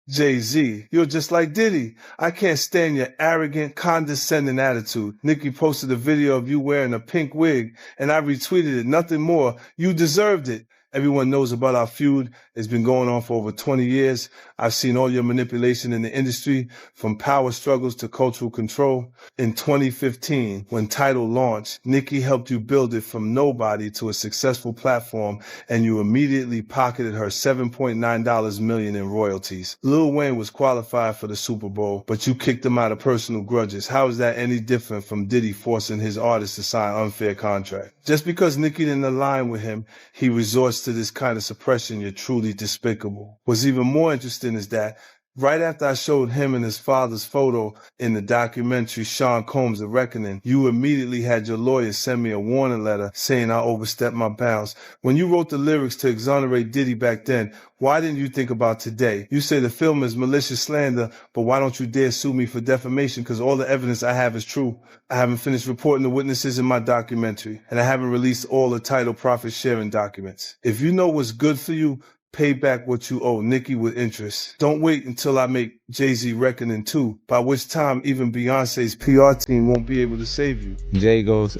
Jay-Z, you're just like Diddy. I can't stand your arrogant, condescending attitude. Nicki posted a video of you wearing a pink wig, and I retweeted it. Nothing more. You deserved it. Everyone knows about our feud. It's been going on for over 20 years. I've seen all your manipulation in the industry, from power struggles to cultural control. In 2015, when Tidal launched, Nicki helped you build it from nobody to a successful platform, and you immediately pocketed her $7.9 million in royalties. Lil Wayne was qualified for the Super Bowl, but you kicked him out of personal grudges. How is that any different from Diddy forcing his artists to sign unfair contracts? Just because Nicki didn't align with him, he resorts to this kind of suppression. You're truly despicable. What's even more interesting is that right after I showed him and his father's photo in the documentary Sean Combs: The Reckoning, you immediately had your lawyer send me a warning letter saying I overstepped my bounds. When you wrote the lyrics to exonerate Diddy back then, why didn't you think about today? You say the film is malicious slander, but why don't you dare sue me for defamation? Because all the evidence I have is true. I haven't finished reporting the witnesses in my documentary, and I haven't released all the Tidal profit sharing documents. If you know what's good for you, pay back what you owe Nicki with interest. Don't wait until I make Jay-Z Reckoning 2, by which time even Beyonce's PR team won't be able to save you. Jay goes,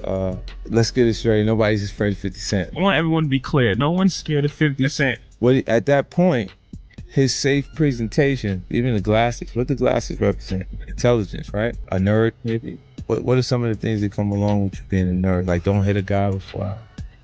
let's get it straight. Nobody's afraid of 50 Cent. I want everyone to be clear. No one's scared of 50 Cent. Well, at that point, his safe presentation, even the glasses, what the glasses represent? Intelligence, right? A nerd, maybe? What are some of the things that come along with you being a nerd? Like, don't hit a guy before.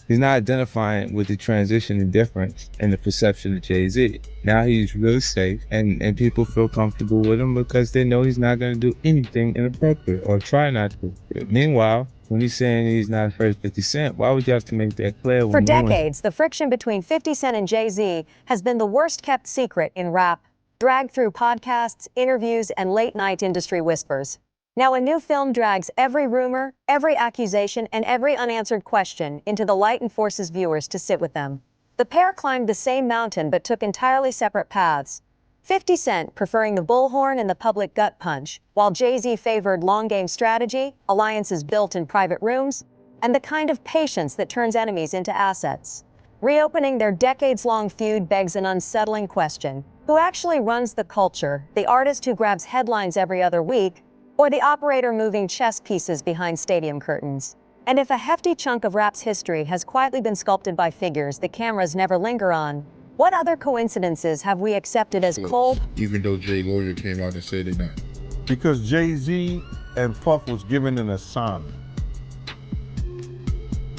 He's not identifying with the transition and difference in the perception of Jay-Z. Now he's really safe, and people feel comfortable with him because they know he's not going to do anything inappropriate or try not to. Meanwhile, when he's saying he's not afraid of 50 Cent, why would you have to make that clear? For decades, the friction between 50 Cent and Jay-Z has been the worst kept secret in rap, dragged through podcasts, interviews, and late-night industry whispers. Now a new film drags every rumor, every accusation, and every unanswered question into the light and forces viewers to sit with them. The pair climbed the same mountain but took entirely separate paths. 50 Cent preferring the bullhorn and the public gut punch, while Jay-Z favored long-game strategy, alliances built in private rooms, and the kind of patience that turns enemies into assets. Reopening their decades-long feud begs an unsettling question. Who actually runs the culture, the artist who grabs headlines every other week, or the operator moving chess pieces behind stadium curtains? And if a hefty chunk of rap's history has quietly been sculpted by figures the cameras never linger on, what other coincidences have we accepted as cold? Even though Jay lawyer came out and said they're not. Because Jay-Z and Puff was given an assignment.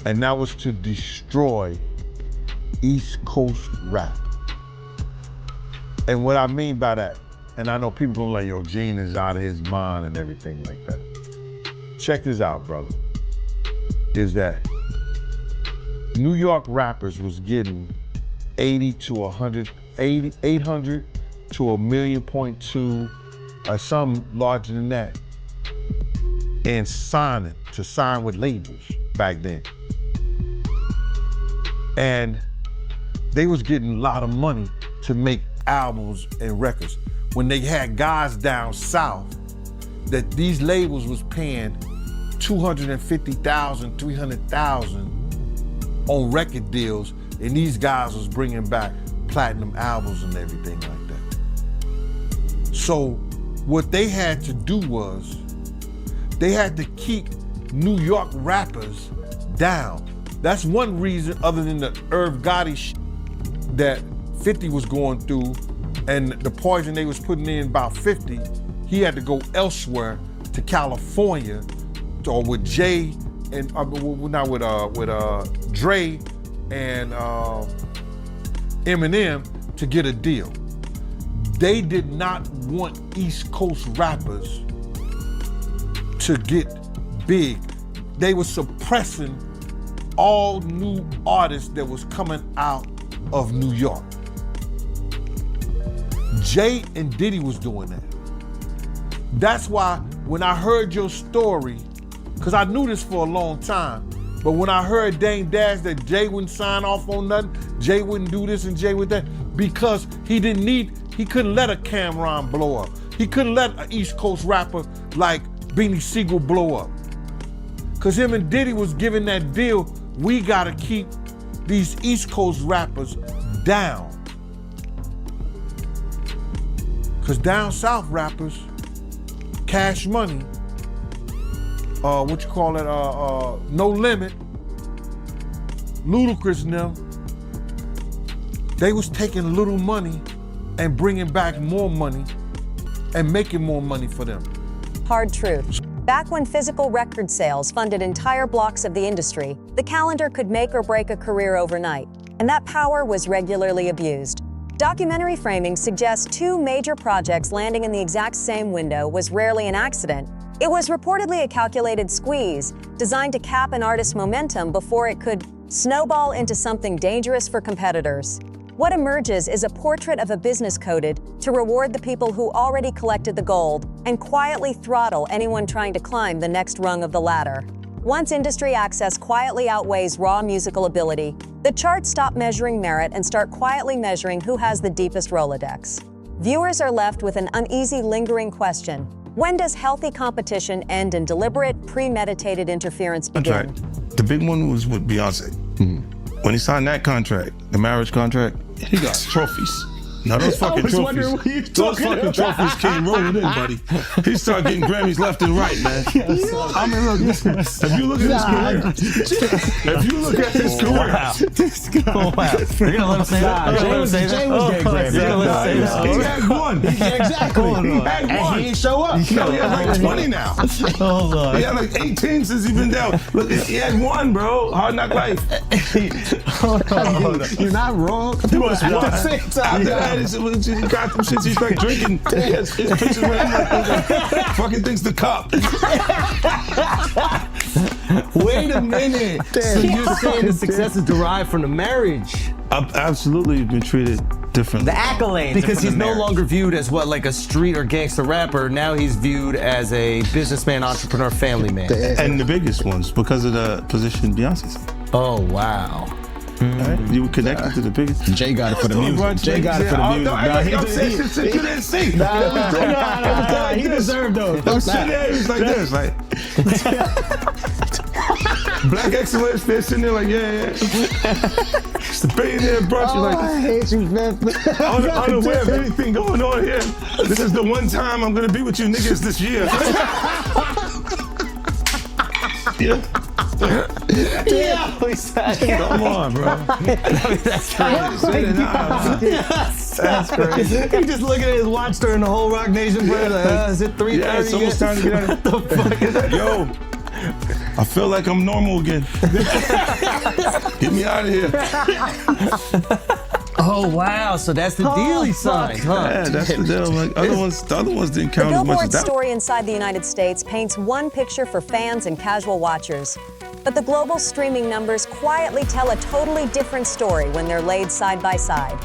And that was to destroy East Coast rap. And what I mean by that, and I know people gonna like, yo, Gene is out of his mind and everything like that. Check this out, brother. Is that New York rappers was getting 80 to 100, 800 to 1.2 million, or some larger than that, and to sign with labels back then. And they was getting a lot of money to make albums and records. When they had guys down south that these labels was paying $250,000, $300,000 on record deals, and these guys was bringing back platinum albums and everything like that. So what they had to do was, they had to keep New York rappers down. That's one reason, other than the Irv Gotti shit that 50 was going through and the poison they was putting in about 50, he had to go elsewhere to California, or with Jay and not with Dre and Eminem to get a deal. They did not want East Coast rappers to get big. They were suppressing all new artists that was coming out of New York. Jay and Diddy was doing that. That's why when I heard your story, because I knew this for a long time, but when I heard Dame Dash that Jay wouldn't sign off on nothing, Jay wouldn't do this and Jay would that, because he couldn't let a Cameron blow up. He couldn't let an East Coast rapper like Beanie Siegel blow up. Because him and Diddy was giving that deal, we gotta keep these East Coast rappers down. Because down south rappers, Cash Money, what you call it, No Limit, Ludacris and them, they was taking little money and bringing back more money and making more money for them. Hard truth. Back when physical record sales funded entire blocks of the industry, the calendar could make or break a career overnight, and that power was regularly abused. Documentary framing suggests two major projects landing in the exact same window was rarely an accident. It was reportedly a calculated squeeze, designed to cap an artist's momentum before it could snowball into something dangerous for competitors. What emerges is a portrait of a business coded to reward the people who already collected the gold and quietly throttle anyone trying to climb the next rung of the ladder. Once industry access quietly outweighs raw musical ability, the charts stop measuring merit and start quietly measuring who has the deepest Rolodex. Viewers are left with an uneasy, lingering question. When does healthy competition end in deliberate, premeditated interference begin? Contract. The big one was with Beyonce. When he signed that contract, the marriage contract, he got trophies. Now those fucking trophies, those fucking trophies came rolling in, buddy. He started getting Grammys left and right, man. I mean, look, listen, if you look at his career, This guy. You're gonna let him say that? Jay was getting Grammys. he had one. Exactly. He had one. And he didn't show up. No, he had like 20 now. Hold on. He had like 18 since he been down. Look, he had one, bro. Hard Knock Life. Hold on. You're not wrong. At the same time. After that, he got them shits. He started drinking. His pictures were fucking things to cup. Wait a minute. So you're saying the success is derived from the marriage? I've absolutely been treated differently. The accolades. Because he's no longer viewed as what, like a street or gangster rapper. Now he's viewed as a businessman, entrepreneur, family man. And the biggest ones because of the position Beyonce's in. Oh, wow. Right? You were connected to the biggest. Jay got it for the music. Jay got it for the music. I'm saying shit you didn't see. He deserved those. I'm sitting there, he was like this, like. Black excellence, they're sitting there like, yeah. It's the billionaire brunch. You're like, I hate you, man. unaware of anything going on here. This is the one time I'm gonna be with you niggas this year. Yeah. Come on, bro. That's crazy. That's crazy. He just looking at his watch during the whole Rock Nation prayer. Like, is it 3:30? Yeah, it's almost time to get out of here. Yo, I feel like I'm normal again. Get me out of here. Oh, wow. So that's the deal he signed, huh? Yeah, that's the deal. Like, the other ones didn't count The as much Billboard as that. story inside the United States paints one picture for fans and casual watchers. But the global streaming numbers quietly tell a totally different story when they're laid side by side.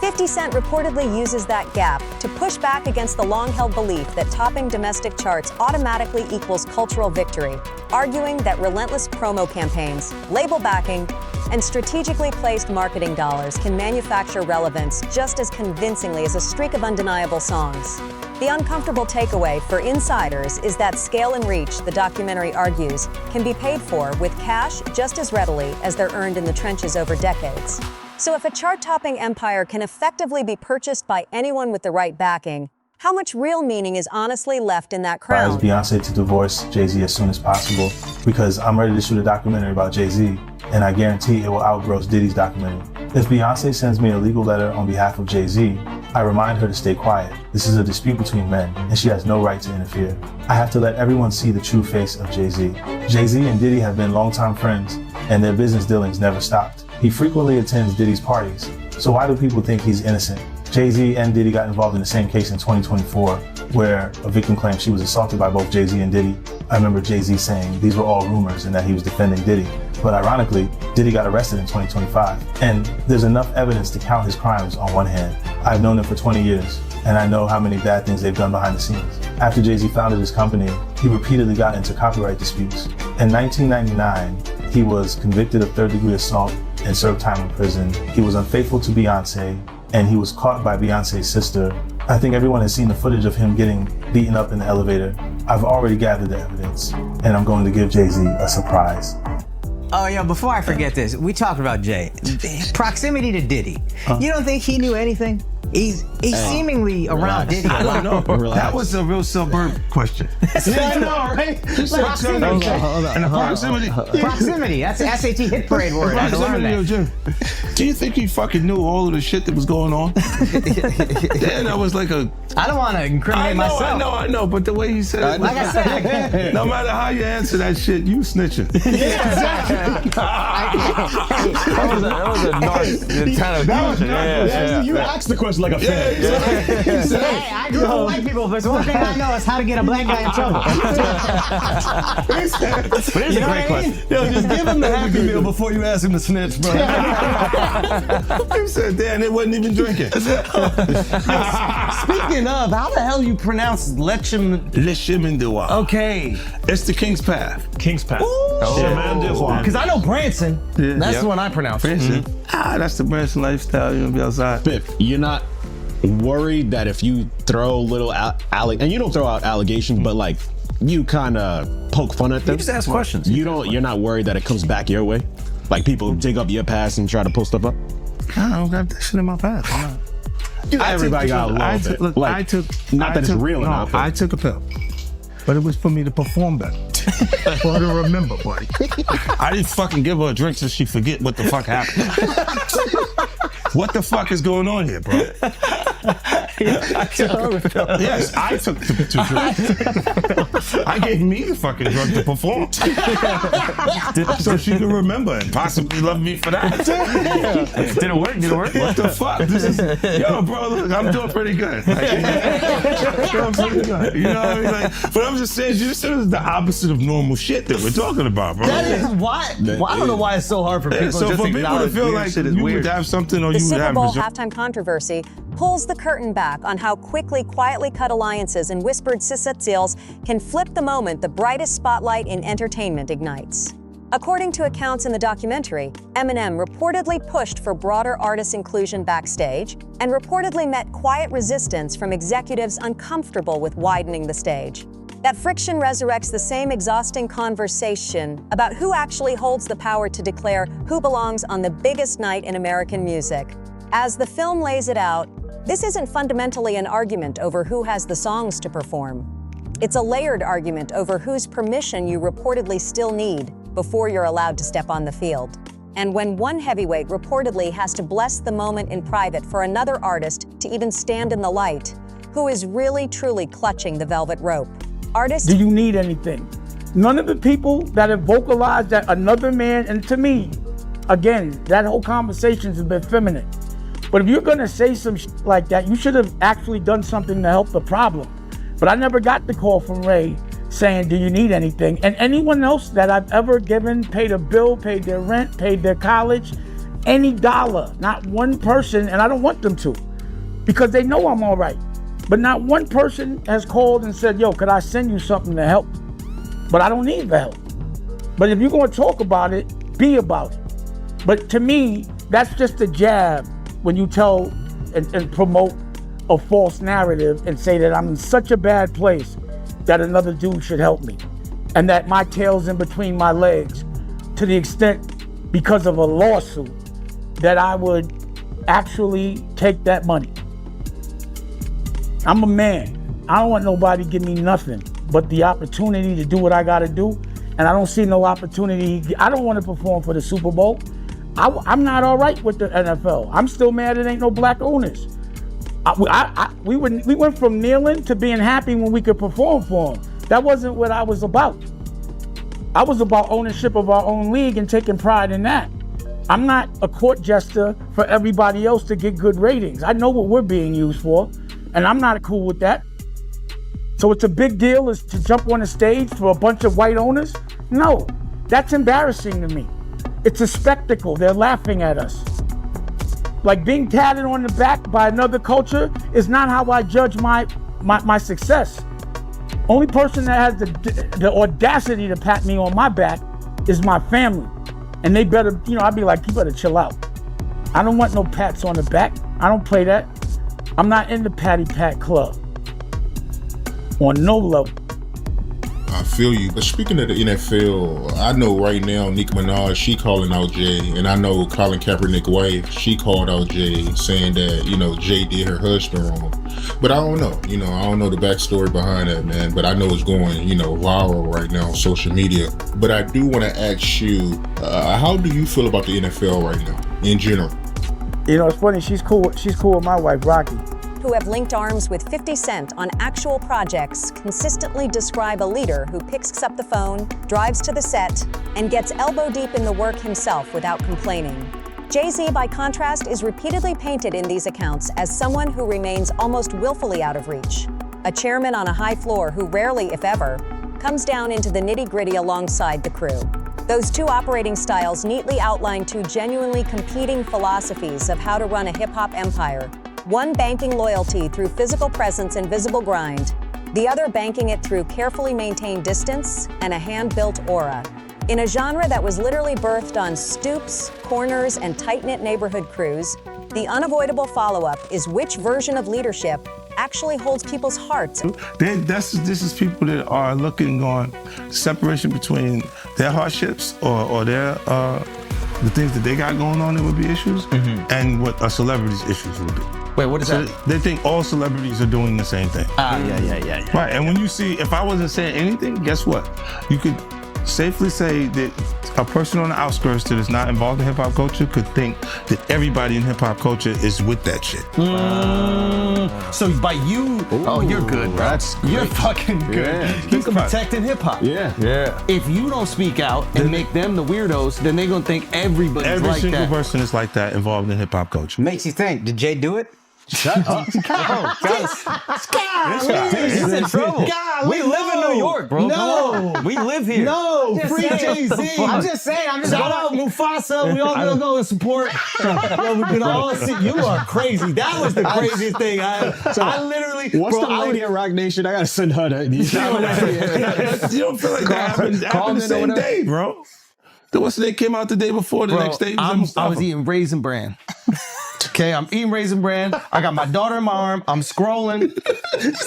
50 Cent reportedly uses that gap to push back against the long-held belief that topping domestic charts automatically equals cultural victory, arguing that relentless promo campaigns, label backing, and strategically placed marketing dollars can manufacture relevance just as convincingly as a streak of undeniable songs. The uncomfortable takeaway for insiders is that scale and reach, the documentary argues, can be paid for with cash just as readily as they're earned in the trenches over decades. So if a chart-topping empire can effectively be purchased by anyone with the right backing, how much real meaning is honestly left in that crown? Beyonce to divorce Jay-Z as soon as possible because I'm ready to shoot a documentary about Jay-Z, and I guarantee it will outgross Diddy's documentary. If Beyonce sends me a legal letter on behalf of Jay-Z, I remind her to stay quiet. This is a dispute between men, and she has no right to interfere. I have to let everyone see the true face of Jay-Z. Jay-Z and Diddy have been longtime friends, and their business dealings never stopped. He frequently attends Diddy's parties, so why do people think he's innocent? Jay-Z and Diddy got involved in the same case in 2024, where a victim claimed she was assaulted by both Jay-Z and Diddy. I remember Jay-Z saying these were all rumors and that he was defending Diddy. But ironically, Diddy got arrested in 2025, and there's enough evidence to count his crimes on one hand. I've known him for 20 years, and I know how many bad things they've done behind the scenes. After Jay-Z founded his company, he repeatedly got into copyright disputes. In 1999, he was convicted of third-degree assault and served time in prison. He was unfaithful to Beyonce, and he was caught by Beyonce's sister. I think everyone has seen the footage of him getting beaten up in the elevator. I've already gathered the evidence, and I'm going to give Jay-Z a surprise. Oh, yeah, before I forget this, we talked about Jay. Proximity to Diddy. You don't think he knew anything? He's seemingly around Diddy. I don't know. That was a real suburb question. I know, right? Proximity. And the proximity. Proximity. That's the SAT hit parade word. I learned that. Jim, do you think he fucking knew all of the shit that was going on? Then I was like a. I don't want to incriminate myself. I know, but the way he said it. Like I said. No matter how you answer that shit, you snitching. Yeah, exactly. That was a narc kind of question. Yeah. You asked the question like a fan. Hey, I grew up with white people. If there's one thing I know, is how to get a black guy in trouble. But it's a great question. Yo, just give him the Happy Meal before you ask him to snitch, bro. He said, damn, it wasn't even drinking. Speaking of, how the hell you pronounce Le Chemin de Roi. Okay. It's the King's Path. King's Path. Chemin de Roi. Because I know Branson. That's the one I pronounce. Branson. That's the Branson lifestyle. You want to be outside. Biff, you're not worried that if you throw little and you don't throw out allegations, but like you kind of poke fun at them. You just ask questions. You're not worried that it comes back your way? Like people dig up your past and try to pull stuff up? I don't got that shit in my past. Everybody got a little bit. Not that it's real enough. I took a pill, but it was for me to perform better. For her to remember, buddy. I didn't fucking give her a drink so she forget what the fuck happened. What the fuck is going on here, bro? Yes, I took the drink. I gave me the fucking drug to perform. So she could remember and possibly love me for that. Did it work? What the fuck? Yo, bro, look, I'm doing pretty good. I'm pretty good. You know what I mean? Like, but I'm just saying, this is the opposite of normal shit that we're talking about, bro. That is why. I don't know why it's so hard for people so just for to people to feel like you would have something or The you would Super have Bowl halftime controversy pulls the curtain back on how quickly quietly cut alliances and whispered sissetzils can flip the moment the brightest spotlight in entertainment ignites. According to accounts in the documentary, Eminem reportedly pushed for broader artist inclusion backstage and reportedly met quiet resistance from executives uncomfortable with widening the stage. That friction resurrects the same exhausting conversation about who actually holds the power to declare who belongs on the biggest night in American music. As the film lays it out, this isn't fundamentally an argument over who has the songs to perform. It's a layered argument over whose permission you reportedly still need before you're allowed to step on the field. And when one heavyweight reportedly has to bless the moment in private for another artist to even stand in the light, who is really truly clutching the velvet rope? Artist? Do you need anything? None of the people that have vocalized that another man, and to me, again, that whole conversation has been feminine. But if you're gonna say some like that, you should have actually done something to help the problem. But I never got the call from Ray saying, do you need anything? And anyone else that I've ever given, paid a bill, paid their rent, paid their college, any dollar, not one person, and I don't want them to, because they know I'm all right. But not one person has called and said, yo, could I send you something to help? But I don't need the help. But if you're gonna talk about it, be about it. But to me, that's just a jab when you tell and promote a false narrative and say that I'm in such a bad place that another dude should help me. And that my tail's in between my legs to the extent, because of a lawsuit, that I would actually take that money. I'm a man. I don't want nobody to give me nothing but the opportunity to do what I gotta do. And I don't see no opportunity. I don't want to perform for the Super Bowl. I'm not all right with the NFL. I'm still mad it ain't no black owners. We went from kneeling to being happy when we could perform for them. That wasn't what I was about. I was about ownership of our own league and taking pride in that. I'm not a court jester for everybody else to get good ratings. I know what we're being used for, and I'm not cool with that. So it's a big deal is to jump on a stage for a bunch of white owners? No, that's embarrassing to me. It's a spectacle. They're laughing at us. Like being tatted on the back by another culture is not how I judge my success. Only person that has the audacity to pat me on my back is my family. And they better, I'd be like, you better chill out. I don't want no pats on the back. I don't play that. I'm not in the patty pat club. On no level. I feel you. But speaking of the NFL, I know right now Nicki Minaj, she calling out Jay, and I know Colin Kaepernick's wife, she called out Jay, saying that, you know, Jay did her husband wrong. But I don't know, you know, I don't know the backstory behind that, man. But I know it's going, you know, viral right now on social media. But I do want to ask you, how do you feel about the NFL right now, in general? You know, it's funny. She's cool with my wife, Rocky. Who have linked arms with 50 Cent on actual projects consistently describe a leader who picks up the phone, drives to the set, and gets elbow deep in the work himself without complaining. Jay-Z, by contrast, is repeatedly painted in these accounts as someone who remains almost willfully out of reach. A chairman on a high floor who rarely, if ever, comes down into the nitty-gritty alongside the crew. Those two operating styles neatly outline two genuinely competing philosophies of how to run a hip-hop empire. One banking loyalty through physical presence and visible grind, the other banking it through carefully maintained distance and a hand-built aura. In a genre that was literally birthed on stoops, corners, and tight-knit neighborhood crews, the unavoidable follow-up is which version of leadership actually holds people's hearts. This is people that are looking on separation between their hardships or their the things that they got going on that would be issues, and what a celebrity's issues would be. Wait, what is that? They think all celebrities are doing the same thing. Yeah. Right, and when you see, if I wasn't saying anything, guess what? You could safely say that a person on the outskirts that is not involved in hip-hop culture could think that everybody in hip-hop culture is with that shit. So by you, you're good, bro. You're fucking good. You're protecting hip-hop. Yeah. If you don't speak out and make them the weirdos, then they're gonna think everybody's Every like single that. person is like that involved in hip-hop culture. Makes you think, did Jay do it? Shut up. He's in trouble. We live in New York, bro. No. Come on. We live here. No, free saying. Jay-Z. I'm just saying. Shout out Mufasa. We all gonna go and support. Yo, we can all see. You are crazy. That was the craziest thing. I literally. What's bro, the lady at Rock Nation? I gotta send her that. You don't feel like that happened the same day, bro. What's the day came out the day before, the next day? I was eating Raisin Bran. Okay, I'm eating Raisin Bran. I got my daughter in my arm. I'm scrolling,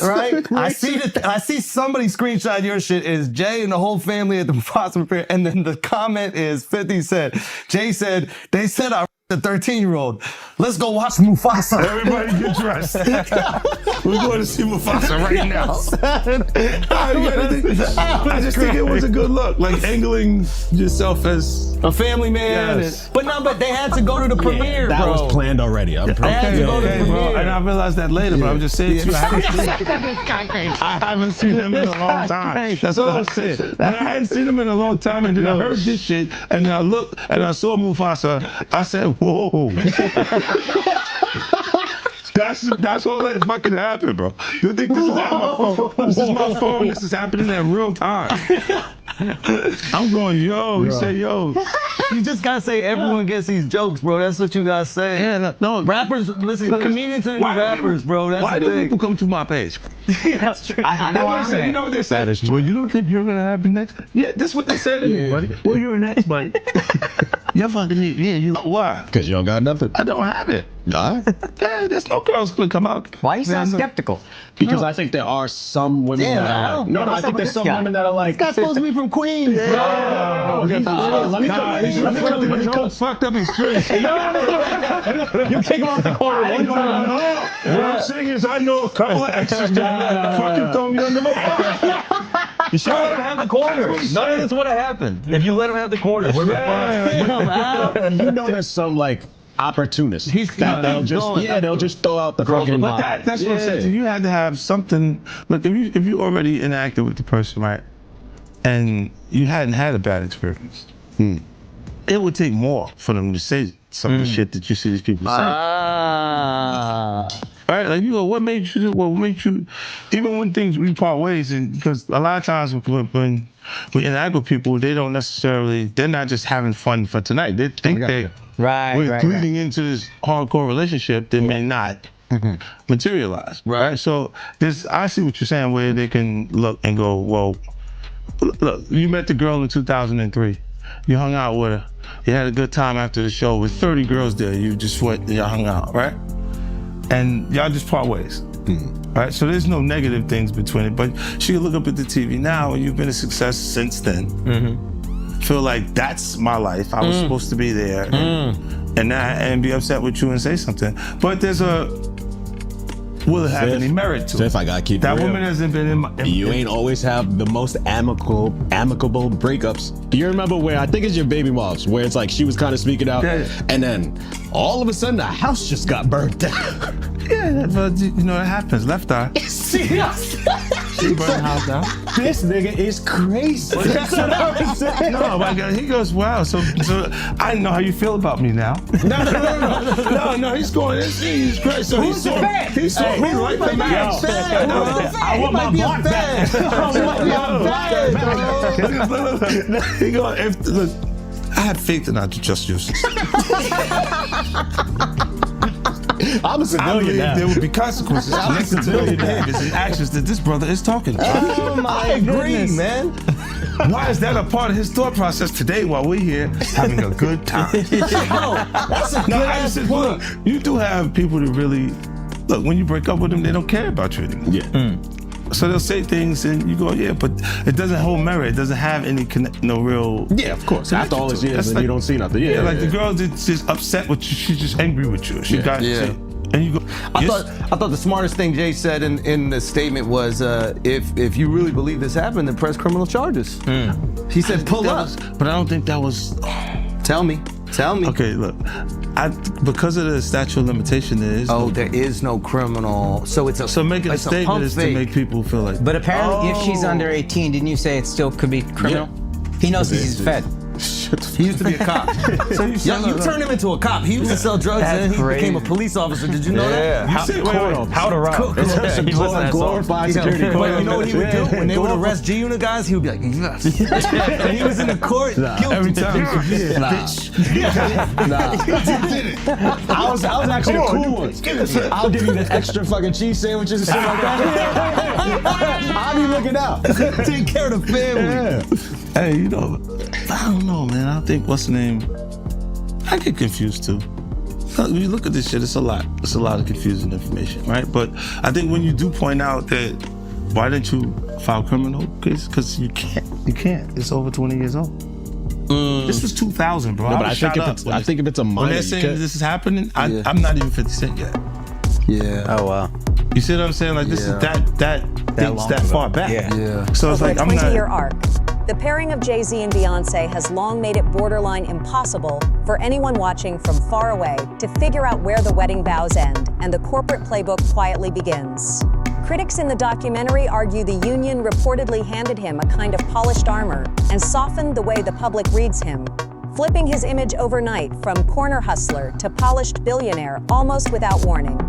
right? I see somebody screenshot your shit. Is Jay and the whole family at the Mufasa fair, and then the comment is 50 Cent. Jay said, they said I a 13-year-old. Let's go watch Mufasa. Everybody get dressed. We're going to see Mufasa right now. I just think it was a good look, like angling yourself as a family man. Yes. But they had to go to the premiere, that bro. was planned already. I'm Okay, bro. And I realized that later, but I'm just saying to you, I haven't seen him in a long time. That's all I'm saying. And I hadn't seen him in a long time, and then I heard this shit, and then I looked, and I saw Mufasa. I said, whoa. That's all that fucking happened, bro. You think this is my phone? This is happening in real time. I'm going, yo. He said, yo. You just gotta say everyone gets these jokes, bro. That's what you gotta say. Yeah, no. Rappers, listen, comedians and rappers, bro. That's why the do thing. people come to my page? That's true. I know what I'm saying. You know what they said? Well, you don't think you're gonna happen next? Yeah, that's what they said to me, buddy. Well, you're next, buddy. You're fucking, you why? Because you don't got nothing. I don't have it. Nah. Yeah, there's no girls gonna come out. Why you sound skeptical? Because I think there are some women that are like, no, I think there's some women that are like, This guy's supposed to be from Queens, bro. let me tell you, Go fucked up in streets. you kick him off the corner. What I'm saying is, I know a couple of extras that fucking throw me under my bus. You should let him have the corners. None of this would have happened if you let him have the corners. We're fine. You know there's some like opportunists they'll just throw out the fucking But that's what I'm saying. You had to have something. Look, if you already interacted with the person, right, and you hadn't had a bad experience, it would take more for them to say some of the shit that you see these people say. Right, like, you go, what made you, even when things, we part ways, and because a lot of times when we interact with people, they're not just having fun for tonight. They think we're leading into this hardcore relationship that may not materialize. Right. So I see what you're saying, where they can look and go, well, look, you met the girl in 2003. You hung out with her. You had a good time after the show with 30 girls there. You just went, y'all hung out, right? And y'all just part ways. Right, so there's no negative things between it, but she can look up at the TV now, and you've been a success since then. Feel like that's my life. I was supposed to be there, and be upset with you and say something. But will it have any merit to it? If I gotta keep that it real, woman hasn't been in my. You ain't always have the most amicable breakups. Do you remember where I think it's your baby moms, where it's like she was kind of speaking out, and then all of a sudden the house just got burnt down. Yeah, but you know it happens. Left eye. See, she burned the house down. This nigga is crazy. No, my God, he goes, wow. So I know how you feel about me now. No, he's going. He's crazy. So he saw me right the match. I want my block back. He goes, look, I had faith in our justice. I'm a civilian now. There would be consequences connected to the behaviors and actions that this brother is talking about. Oh my goodness, man. Why is that a part of his thought process today while we're here having a good time? That's a good ass point. Look, you do have people that really, look, when you break up with them, they don't care about you anymore. Yeah. So they'll say things and you go, yeah, but it doesn't hold merit. It doesn't have any no real. Yeah, of course. After all this years, and you don't see nothing. Yeah, the girl that's just upset with you. She's just angry with you. She got. And you go. I thought the smartest thing Jay said in the statement was, if you really believe this happened, then press criminal charges. He said pull up. But I don't think that was. Tell me. Okay, look. Because of the statute of limitation, there is no criminal. So it's so making a statement is to make people feel like. But apparently, if she's under 18, didn't you say it still could be criminal? Yeah. He knows he's fed. He used to be a cop. So you turned him into a cop. He used to sell drugs and he became a police officer. Did you know that? How to rob. He was glorified security. But you know what he would do? When they would arrest G-Unit guys, he would be like, yes. And he was in the court every time. I was actually the cool one. I'll give you the extra fucking cheese sandwiches and shit like that. I'll be looking out. Take care of the family. Hey, you know, I don't know, man. I think what's the name? I get confused too. When you look at this shit, it's a lot. It's a lot of confusing information, right? But I think when you do point out that, why didn't you file criminal case? Because you can't. You can't. It's over 20 years old. This was 2000, bro. No, but I think if it's a minor, when they're saying this is happening, I'm not even 50 Cent yet. Yeah. Oh wow. You see what I'm saying? Like this is that far back. Yeah. So it's like I'm not. 20-year arc. The pairing of Jay-Z and Beyonce has long made it borderline impossible for anyone watching from far away to figure out where the wedding vows end and the corporate playbook quietly begins. Critics in the documentary argue the union reportedly handed him a kind of polished armor and softened the way the public reads him, flipping his image overnight from corner hustler to polished billionaire almost without warning.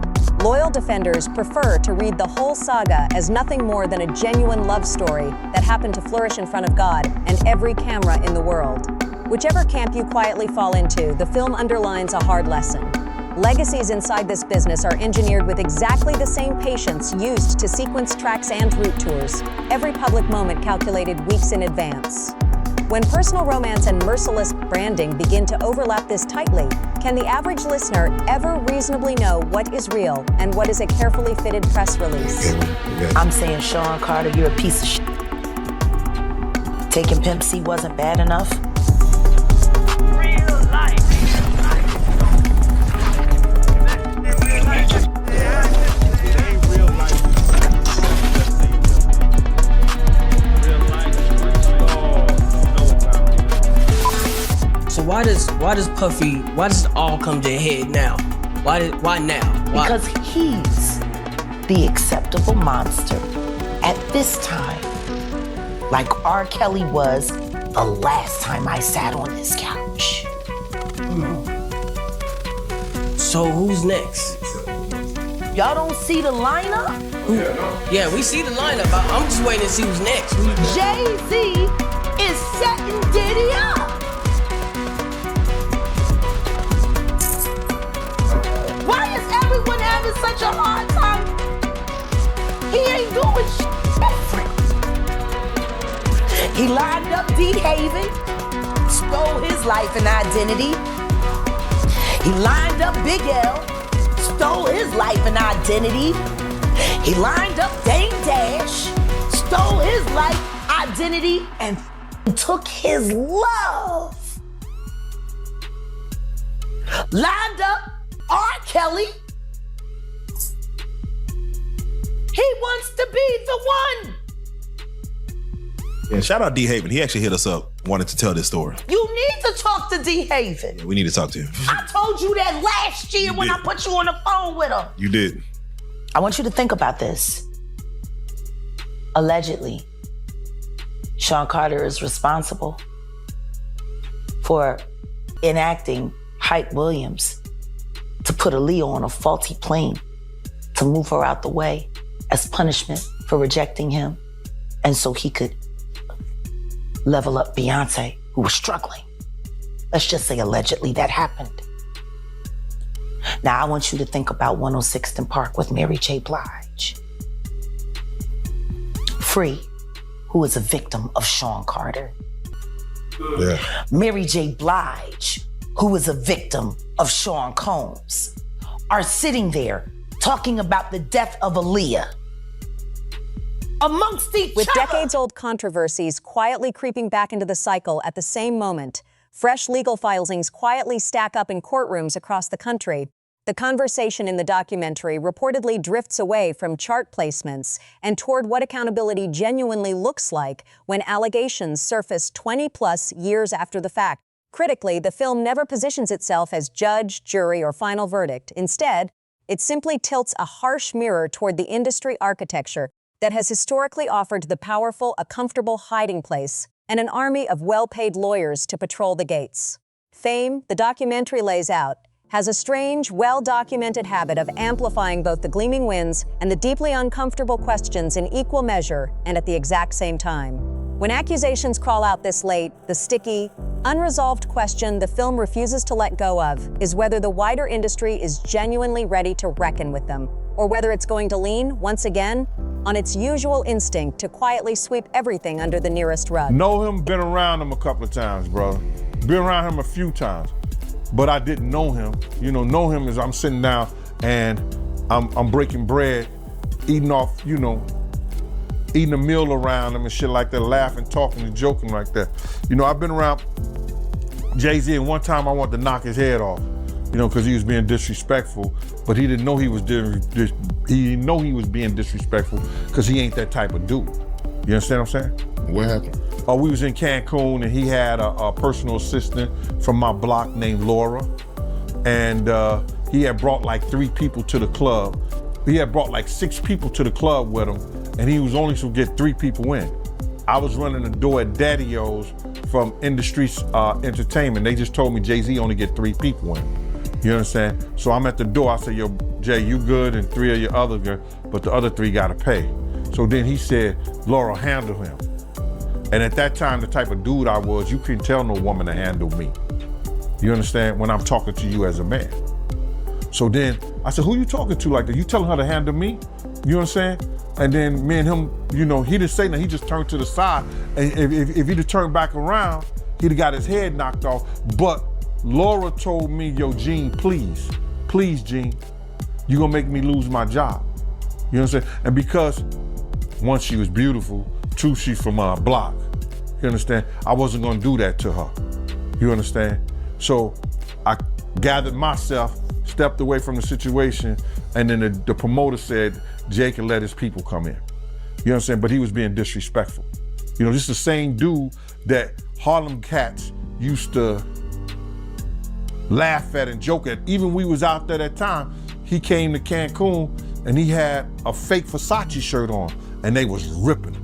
Loyal defenders prefer to read the whole saga as nothing more than a genuine love story that happened to flourish in front of God and every camera in the world. Whichever camp you quietly fall into, the film underlines a hard lesson. Legacies inside this business are engineered with exactly the same patience used to sequence tracks and route tours, every public moment calculated weeks in advance. When personal romance and merciless branding begin to overlap this tightly, can the average listener ever reasonably know what is real and what is a carefully fitted press release? I'm saying, Sean Carter, you're a piece of shit. Taking Pimp C wasn't bad enough. Real life. So why does it all come to a head now? Why now? Why? Because he's the acceptable monster at this time. Like R. Kelly was the last time I sat on this couch. So who's next? Y'all don't see the lineup? Yeah, we see the lineup. I'm just waiting to see who's next. Jay-Z is setting Diddy up. Why is everyone having such a hard time? He ain't doing shit different. He lined up D-Haven, stole his life and identity. He lined up Big L, stole his life and identity. He lined up Dame Dash, stole his life, identity, and took his love. Lined up R. Kelly. He wants to be the one. Yeah, shout out D. Haven. He actually hit us up, wanted to tell this story. You need to talk to D. Haven. Yeah, we need to talk to him. I told you that last year when I put you on the phone with him. You did. I want you to think about this. Allegedly, Sean Carter is responsible for enacting Hype Williams to put Aaliyah on a faulty plane to move her out the way as punishment for rejecting him, and so he could level up Beyonce, who was struggling. Let's just say allegedly that happened. Now I want you to think about 106th and Park with Mary J. Blige. Free, who is a victim of Sean Carter. Yeah. Mary J. Blige, who is a victim of Sean Combs, are sitting there talking about the death of Aaliyah. Amongst each With other. decades-old controversies quietly creeping back into the cycle at the same moment, fresh legal filings quietly stack up in courtrooms across the country. The conversation in the documentary reportedly drifts away from chart placements and toward what accountability genuinely looks like when allegations surface 20-plus years after the fact. Critically, the film never positions itself as judge, jury, or final verdict. Instead, it simply tilts a harsh mirror toward the industry architecture that has historically offered the powerful a comfortable hiding place and an army of well-paid lawyers to patrol the gates. Fame, the documentary lays out, has a strange, well-documented habit of amplifying both the gleaming wins and the deeply uncomfortable questions in equal measure and at the exact same time. When accusations crawl out this late, the sticky, unresolved question the film refuses to let go of is whether the wider industry is genuinely ready to reckon with them, or whether it's going to lean, once again, on its usual instinct to quietly sweep everything under the nearest rug. Know him, been around him a couple of times, bro. Been around him a few times, but I didn't know him. Know him as I'm sitting down and I'm breaking bread, eating off, eating a meal around him and shit like that, laughing, talking and joking like that. I've been around Jay-Z, and one time I wanted to knock his head off, because he was being disrespectful, but he didn't know he was being disrespectful because he ain't that type of dude. You understand what I'm saying? What happened? We was in Cancun and he had a personal assistant from my block named Laura, and he had brought like 3 people to the club. He had brought like 6 people to the club with him, and he was only supposed to get 3 people in. I was running the door at Daddy-O's from Industry Entertainment. They just told me Jay-Z only get 3 people in. You understand? So I'm at the door. I said, yo, Jay, you good, and 3 of your other good, but the other 3 gotta pay. So then he said, Laura, handle him. And at that time, the type of dude I was, you couldn't tell no woman to handle me. You understand? When I'm talking to you as a man. So then I said, who you talking to like that? You telling her to handle me? You understand? And then me and him, he didn't say nothing. He just turned to the side. And if he'd have turned back around, he'd have got his head knocked off. But Laura told me, yo, Gene, please, Gene, you gonna make me lose my job. You know what I'm saying? And because, 1, she was beautiful, 2, she's from our block. You understand? I wasn't gonna do that to her. You understand? So I gathered myself, stepped away from the situation, and then the promoter said, Jay can let his people come in. You know what I'm saying? But he was being disrespectful. This is the same dude that Harlem Cats used to laugh at and joke at. Even we was out there that time, he came to Cancun and he had a fake Versace shirt on and they was ripping him.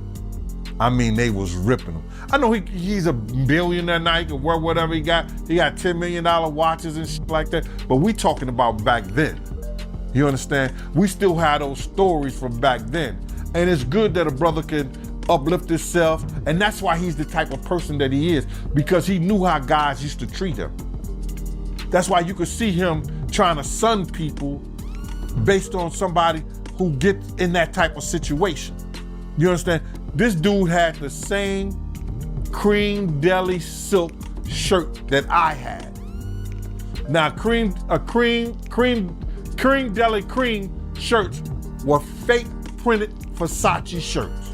I mean, they was ripping him. I know he's a billionaire now, he can wear whatever he got. He got $10 million watches and shit like that, but we talking about back then. You understand? We still have those stories from back then. And it's good that a brother can uplift himself, and that's why he's the type of person that he is, because he knew how guys used to treat him. That's why you could see him trying to sun people based on somebody who gets in that type of situation. You understand? This dude had the same cream deli silk shirt that I had. Now, cream deli cream shirts were fake printed Versace shirts.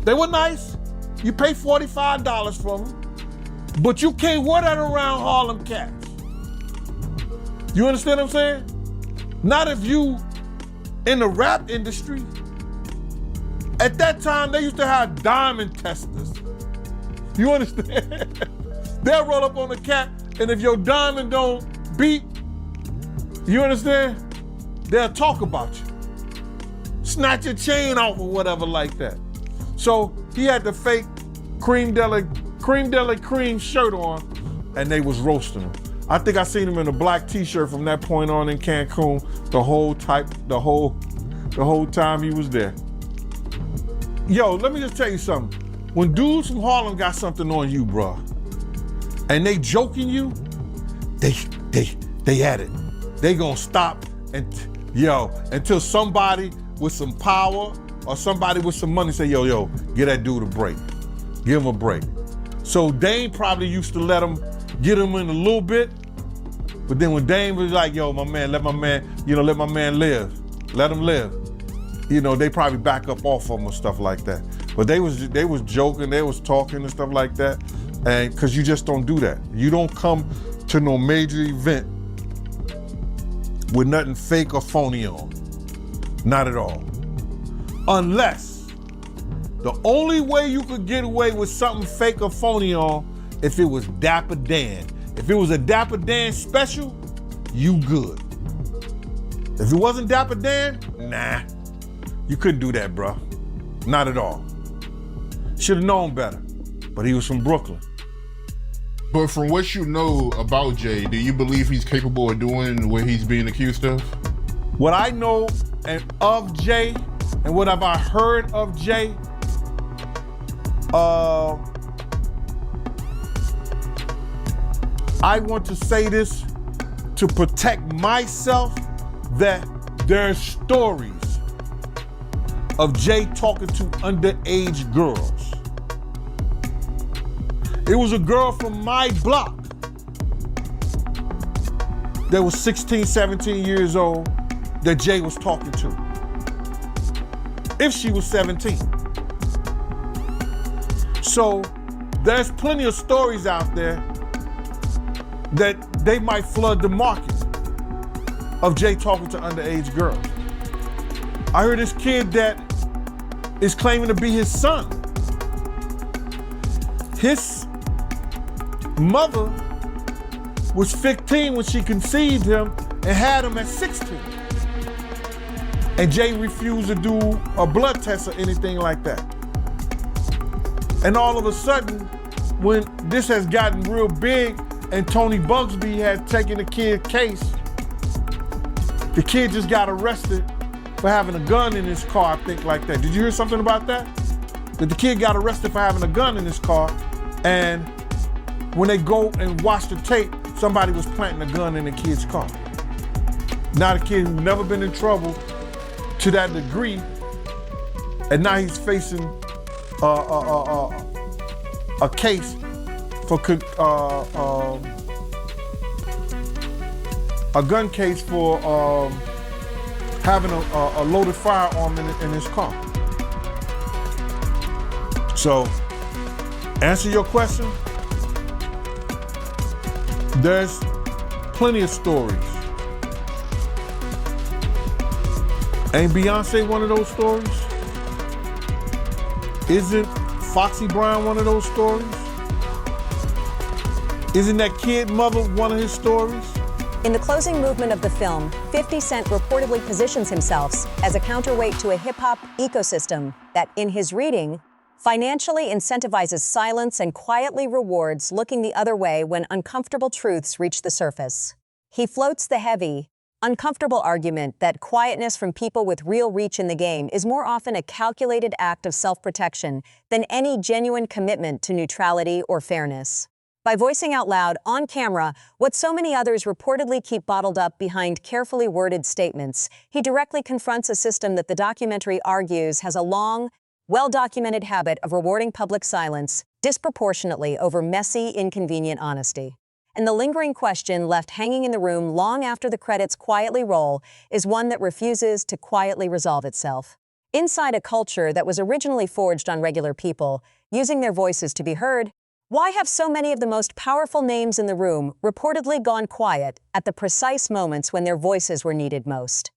They were nice. You pay $45 for them, but you can't wear that around Harlem cats. You understand what I'm saying? Not if you in the rap industry. At that time, they used to have diamond testers. You understand? They'll roll up on the cat, and if your diamond don't beat, you understand? They'll talk about you. Snatch your chain off or whatever like that. So he had the fake cream de la cream shirt on, and they was roasting him. I think I seen him in a black t-shirt from that point on in Cancun the whole time he was there. Yo, let me just tell you something. When dudes from Harlem got something on you, bro, and they joking you, they at it. They gonna stop until somebody with some power or somebody with some money say, yo, get that dude a break. Give him a break. So Dame probably used to let him get him in a little bit, but then when Dame was like, yo, my man, let my man live. Let him live. They probably back up off of him or stuff like that. But they was joking, they was talking and stuff like that. And because you just don't do that. You don't come to no major event with nothing fake or phony on. Not at all. Unless the only way you could get away with something fake or phony on if it was Dapper Dan. If it was a Dapper Dan special, you good. If it wasn't Dapper Dan, nah. You couldn't do that, bro. Not at all. Should have known better, but he was from Brooklyn. But from what you know about Jay, do you believe he's capable of doing what he's being accused of? What I know of Jay, and what have I heard of Jay, I want to say this to protect myself, that there's stories of Jay talking to underage girls. It was a girl from my block that was 16, 17 years old that Jay was talking to. If she was 17. So there's plenty of stories out there that they might flood the market of Jay talking to underage girls. I heard this kid that is claiming to be his son. His mother was 15 when she conceived him and had him at 16. And Jay refused to do a blood test or anything like that. And all of a sudden, when this has gotten real big and Tony Bugsby had taken the kid's case, the kid just got arrested for having a gun in his car, I think, like that. Did you hear something about that? That the kid got arrested for having a gun in his car, and when they go and watch the tape, somebody was planting a gun in the kid's car. Now the kid who's never been in trouble to that degree, and now he's facing a case for a gun case for having a loaded firearm in his car. So, answer your question, there's plenty of stories. Ain't Beyonce one of those stories? Isn't Foxy Brown one of those stories? Isn't that kid mother one of his stories? In the closing movement of the film, 50 Cent reportedly positions himself as a counterweight to a hip-hop ecosystem that, in his reading, financially incentivizes silence and quietly rewards looking the other way when uncomfortable truths reach the surface. He floats the heavy, uncomfortable argument that quietness from people with real reach in the game is more often a calculated act of self-protection than any genuine commitment to neutrality or fairness. By voicing out loud, on camera, what so many others reportedly keep bottled up behind carefully worded statements, he directly confronts a system that the documentary argues has a long, well-documented habit of rewarding public silence disproportionately over messy, inconvenient honesty. And the lingering question left hanging in the room long after the credits quietly roll is one that refuses to quietly resolve itself. Inside a culture that was originally forged on regular people, using their voices to be heard, why have so many of the most powerful names in the room reportedly gone quiet at the precise moments when their voices were needed most?